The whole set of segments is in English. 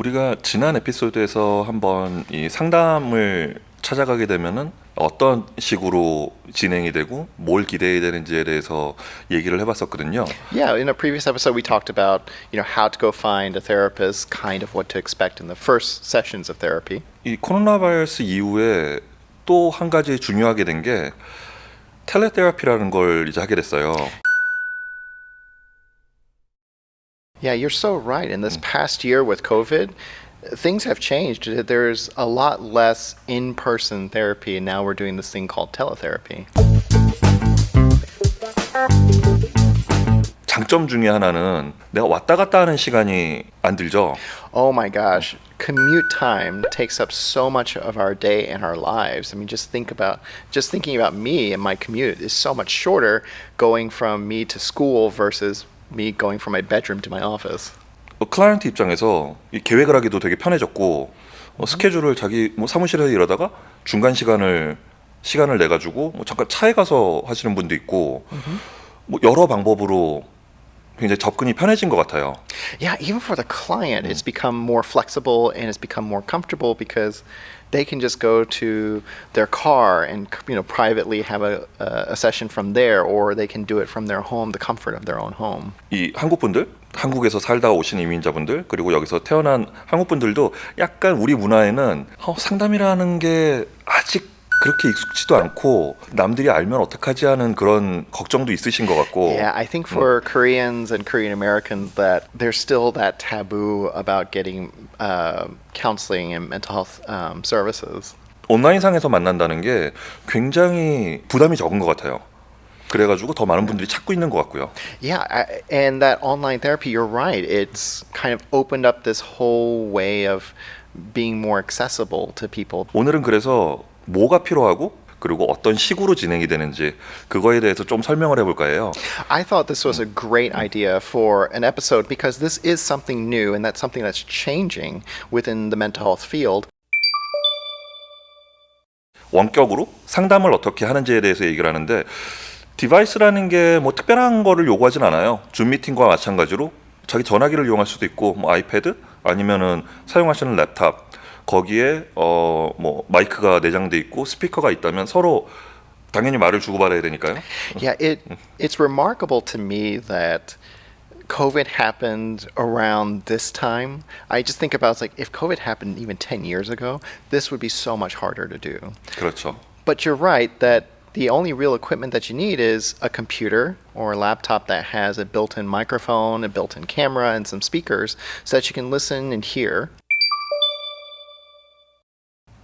우리가 지난 에피소드에서 한번 이 상담을 찾아가게 되면은 어떤 식으로 진행이 되고 뭘 기대해야 되는지에 대해서 얘기를 해봤었거든요. Yeah, in a previous episode, we talked about how to go find a therapist, kind of what to expect in the first sessions of therapy. 이 코로나 바이러스 이후에 또 한 가지 중요하게 된 게 텔레테라피라는 걸 이제 하게 됐어요. Yeah, you're so right. In this past year with COVID, things have changed. There's a lot less in-person therapy, and now we're doing this thing called teletherapy. 장점 중에 하나는 내가 왔다 갔다 하는 시간이 안 들죠. Oh my gosh, commute time takes up so much of our day and our lives. I mean, just thinking about me and my commute is so much shorter going from me to school versus me going from my bedroom to my office. 클라이언트 입장에서 이 계획을 하기도 되게 편해졌고 스케줄을 자기 사무실에서 일하다가 중간 시간을 내 가지고 잠깐 차에 가서 하시는 분도 있고 여러 방법으로 굉장히 접근이 편해진 것 같아요. Yeah, even for the client, it's become more flexible and it's become more comfortable because they can just go to their car and privately have a session from there, or they can do it from their home, the comfort of their own home. 이 한국 분들, 한국에서 살다 오신 이민자분들, 그리고 여기서 태어난 한국 분들도 약간 우리 문화에는 상담이라는 게 아직 그렇게 익숙지도 않고 남들이 알면 어떡하지 하는 그런 걱정도 있으신 것 같고. Yeah, I think for Koreans and Korean Americans that there's still that taboo about getting counseling and mental health services. 온라인상에서 만난다는 게 굉장히 부담이 적은 것 같아요. 그래가지고 더 많은 분들이 찾고 있는 것 같고요. Yeah, and that online therapy, you're right. It's kind of opened up this whole way of being more accessible to people. 오늘은 그래서 뭐가 필요하고 그리고 어떤 식으로 진행이 되는지 그거에 대해서 좀 설명을 해볼까 해요. I thought this was a great idea for an episode because this is something new and that's something that's changing within the mental health field. 원격으로 상담을 어떻게 하는지에 대해서 얘기를 하는데 디바이스라는 게 특별한 거를 요구하진 않아요. 줌 미팅과 마찬가지로 자기 전화기를 이용할 수도 있고 아이패드 아니면은 사용하시는 랩탑 거기에 마이크가 내장돼 있고 스피커가 있다면 서로 당연히 말을 주고받아야 되니까요. Yeah, it's remarkable to me that COVID happened around this time. I just think about if COVID happened even 10 years ago, this would be so much harder to do. 그렇죠. But you're right that the only real equipment that you need is a computer or a laptop that has a built-in microphone, a built-in camera, and some speakers so that you can listen and hear.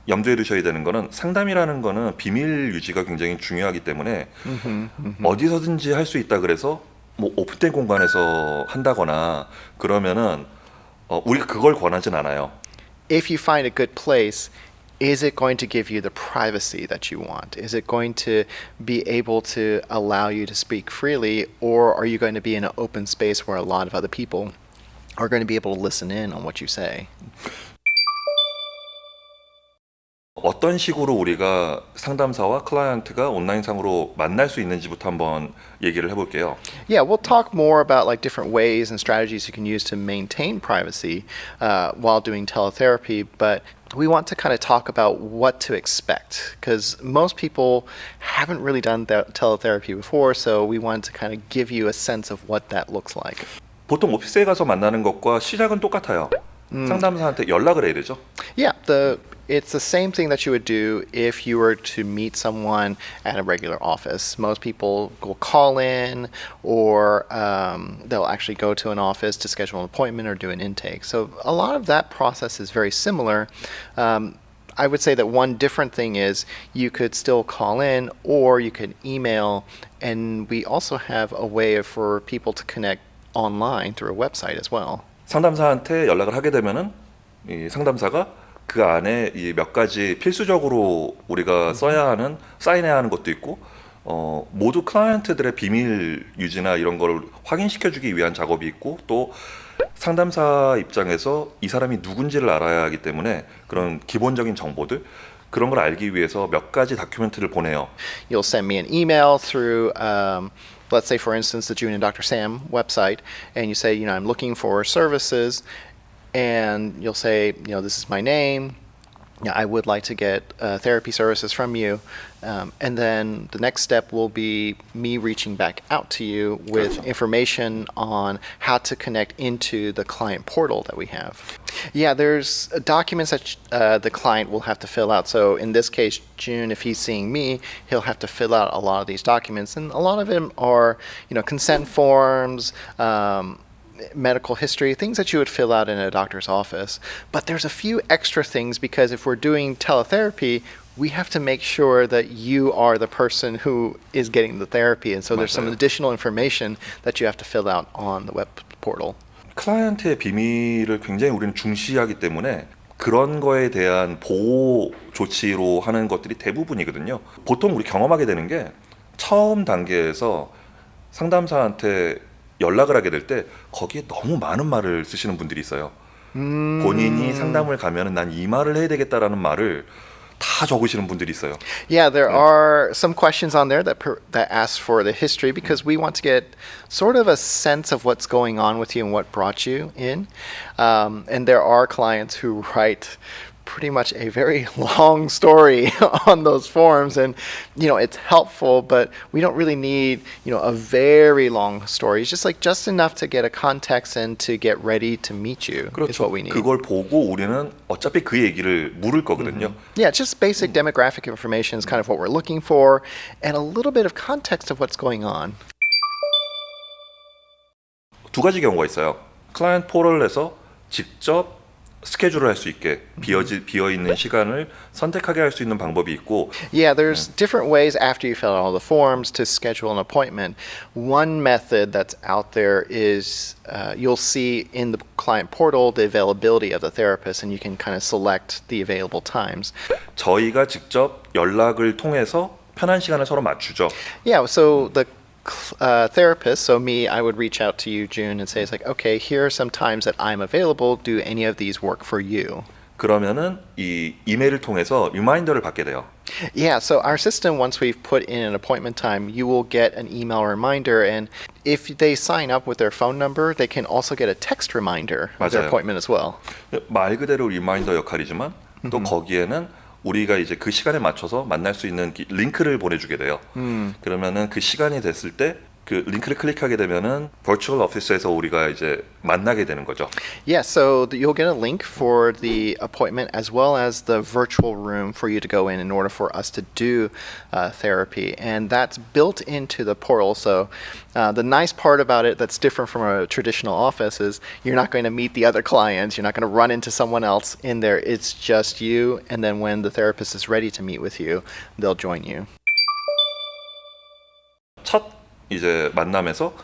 염두에 두셔야 되는 거는 상담이라는 거는 비밀 유지가 굉장히 중요하기 때문에 어디서든지 할 수 있다 그래서 오픈된 공간에서 한다거나 그러면은 우리가 그걸 권하진 않아요. If you find a good place, is it going to give you the privacy that you want? Is it going to be able to allow you to speak freely, or are you going to be in an open space where a lot of other people are going to be able to listen in on what you say? 어떤 식으로 우리가 상담사와 클라이언트가 온라인상으로 만날 수 있는지부터 한번 얘기를 해볼게요. Yeah, we'll talk more about different ways and strategies you can use to maintain privacy while doing teletherapy, but we want to kind of talk about what to expect because most people haven't really done teletherapy before, so we want to kind of give you a sense of what that looks like. 보통 오피스에 가서 만나는 것과 시작은 똑같아요. 상담사한테 연락을 해야 되죠. Yeah, it's the same thing that you would do if you were to meet someone at a regular office. Most people will call in or they'll actually go to an office to schedule an appointment or do an intake. So a lot of that process is very similar. I would say that one different thing is you could still call in or you could email, and we also have a way for people to connect online through a website as well. 상담사한테 연락을 하게 되면은 이 상담사가 그 안에 이 몇 가지 필수적으로 우리가 써야 하는 사인해야 하는 것도 있고 모두 클라이언트들의 비밀 유지나 이런 거를 확인시켜주기 위한 작업이 있고 또 상담사 입장에서 이 사람이 누군지를 알아야 하기 때문에 그런 기본적인 정보들 그런 걸 알기 위해서 몇 가지 다큐멘트를 보내요. You'll send me an email through let's say for instance the June and Dr. Sam website, and you say I'm looking for services. and you'll say, this is my name. Yeah, I would like to get therapy services from you. And then the next step will be me reaching back out to you with information on how to connect into the client portal that we have. Yeah, there's documents that the client will have to fill out. So in this case, June, if he's seeing me, he'll have to fill out a lot of these documents. And a lot of them are, consent forms, medical history, things that you would fill out in a doctor's office. But there's a few extra things because if we're doing teletherapy, we have to make sure that you are the person who is getting the therapy. And so there's some 맞아요. additional information that you have to fill out on the web portal. 클라이언트의 비밀을 굉장히 우리는 중시하기 때문에 그런 거에 대한 보호 조치로 하는 것들이 대부분이거든요. 보통 우리 경험하게 되는 게 처음 단계에서 상담사한테 연락을 하게 될 때 거기에 너무 많은 말을 쓰시는 분들이 있어요. 본인이 상담을 가면은 난 이 말을 해야 되겠다라는 말을 다 적으시는 분들이 있어요. Yeah, there are some questions on there that ask for the history because we want to get sort of a sense of what's going on with you and what brought you in. And there are clients who write pretty much a very long story on those forms, and it's helpful, but we don't really need a very long story. It's just enough to get a context and to get ready to meet you is 그렇죠. what we need. 그걸 보고 우리는 어차피 그 얘기를 물을 거거든요. Yeah, just basic demographic information is kind of what we're looking for, and a little bit of context of what's going on. 두 가지 경우가 있어요. 클라이언트 포털에서 직접 스케줄을 할 수 있게 비어 있는 시간을 선택하게 할 수 있는 방법이 있고 Yeah, there's different ways after you fill out all the forms to schedule an appointment. One method that's out there is you'll see in the client portal the availability of the therapist, and you can kind of select the available times. 저희가 직접 연락을 통해서 편한 시간을 서로 맞추죠. Yeah, so the therapist, so me, I would reach out to you, June, and say, okay, here are some times that I'm available. Do any of these work for you? 그러면은 이 이메일을 통해서 리마인더를 받게 돼요. Yeah, so our system, once we've put in an appointment time, you will get an email reminder, and if they sign up with their phone number, they can also get a text reminder of their 맞아요. appointment as well. 말 그대로 리마인더 역할이지만 또 거기에는 우리가 이제 그 시간에 맞춰서 만날 수 있는 링크를 보내주게 돼요. 그러면은 그 시간이 됐을 때 그 링크를 클릭하게 되면은 버추얼 오피스에서 우리가 이제 만나게 되는 거죠. Yeah, so you'll get a link for the appointment as well as the virtual room for you to go in order for us to do therapy. And that's built into the portal. So the nice part about it that's different from a traditional office is you're not going to meet the other clients. You're not going to run into someone else in there. It's just you. And then when the therapist is ready to meet with you, they'll join you. 첫 이제 만남에서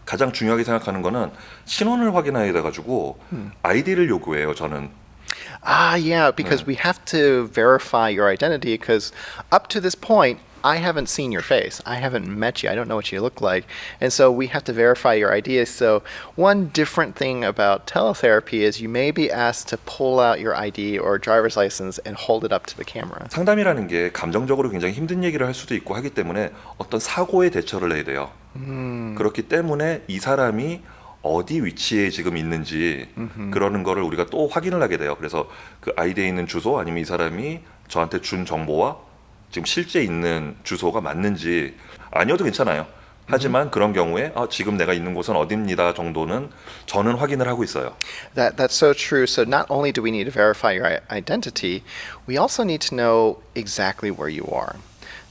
가장 중요하게 생각하는 거는 신원을 확인해야 돼가지고 아이디를 요구해요. 저는. Yeah, because we have to verify your identity because up to this point, I haven't seen your face. I haven't met you. I don't know what you look like. And so we have to verify your ID. So one different thing about teletherapy is you may be asked to pull out your ID or driver's license and hold it up to the camera. 상담이라는 게 감정적으로 굉장히 힘든 얘기를 할 수도 있고 하기 때문에 어떤 사고에 대처를 해야 돼요. 그렇기 때문에 이 사람이 어디 위치에 지금 있는지 그러는 거를 우리가 또 확인을 하게 돼요. 그래서 그 아이디에 있는 주소 아니면 이 사람이 저한테 준 정보와 지금 실제 있는 주소가 맞는지 아니어도 괜찮아요. 하지만 그런 경우에 지금 내가 있는 곳은 어디입니다 정도는 저는 확인을 하고 있어요. That's so true. So not only do we need to verify your identity, we also need to know exactly where you are.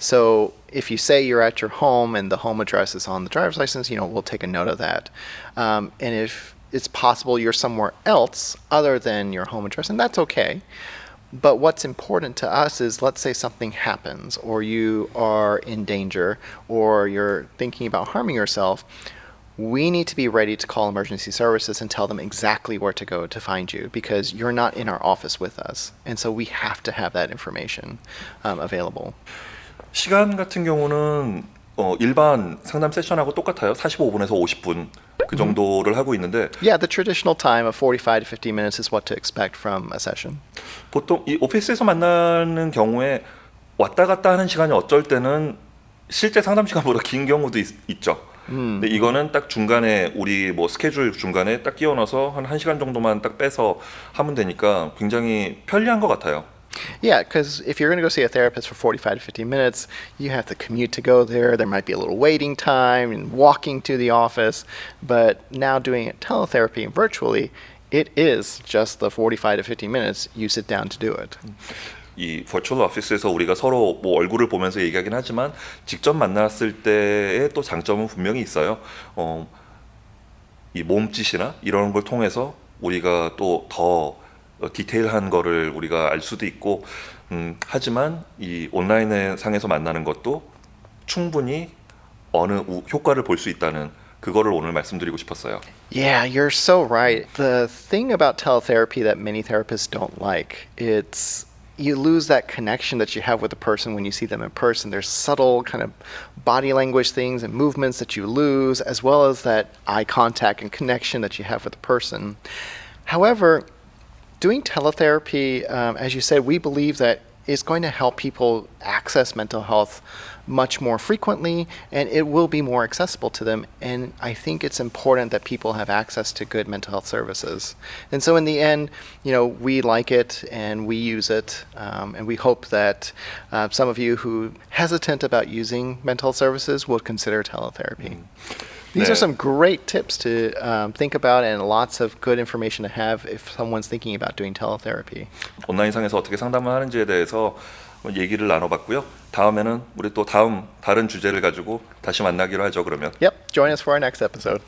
So if you say you're at your home and the home address is on the driver's license, we'll take a note of that. And if it's possible you're somewhere else other than your home address, and that's okay. But what's important to us is, let's say something happens or you are in danger or you're thinking about harming yourself, we need to be ready to call emergency services and tell them exactly where to go to find you because you're not in our office with us. And so we have to have that information available. 시간 같은 경우는 일반 상담 세션하고 똑같아요. 45분에서 50분 그 정도를 하고 있는데 Yeah, the traditional time of 45 to 50 minutes is what to expect from a session. 보통 이 오피스에서 만나는 경우에 왔다 갔다 하는 시간이 어쩔 때는 실제 상담 시간보다 긴 경우도 있죠. 근데 이거는 딱 중간에 우리 뭐 스케줄 중간에 딱 끼워 넣어서 한 1시간 정도만 딱 빼서 하면 되니까 굉장히 편리한 것 같아요. Yeah, because if you're going to go see a therapist for 45 to 50 minutes, you have to commute to go there. There might be a little waiting time and walking to the office. But now doing it teletherapy and virtually, it is just the 45 to 50 minutes you sit down to do it. 이 버추얼 오피스에서 우리가 서로 뭐 얼굴을 보면서 얘기하긴 하지만 직접 만났을 때의 또 장점은 분명히 있어요. 이 몸짓이나 이런 걸 통해서 우리가 또 더 디테일한 거를 우리가 알 수도 있고, 하지만 이 온라인 상에서 만나는 것도 충분히 어느 효과를 볼 수 있다는 그거를 오늘 말씀드리고 싶었어요. Yeah, you're so right. The thing about teletherapy that many therapists don't like, it's you lose that connection that you have with the person when you see them in person. There's subtle kind of body language things and movements that you lose, as well as that eye contact and connection that you have with the person. However, doing teletherapy, as you said, we believe that is going to help people access mental health much more frequently, and it will be more accessible to them. And I think it's important that people have access to good mental health services. And so in the end, we like it and we use it, and we hope that some of you who hesitant about using mental health services will consider teletherapy. These 네. are some great tips to think about and lots of good information to have if someone's thinking about doing teletherapy. 온라인상에서 어떻게 상담을 하는지에 대해서 얘기를 나눠봤고요. 다음에는 우리 또 다른 주제를 가지고 다시 만나기로 하죠, 그러면. Yep, join us for our next episode.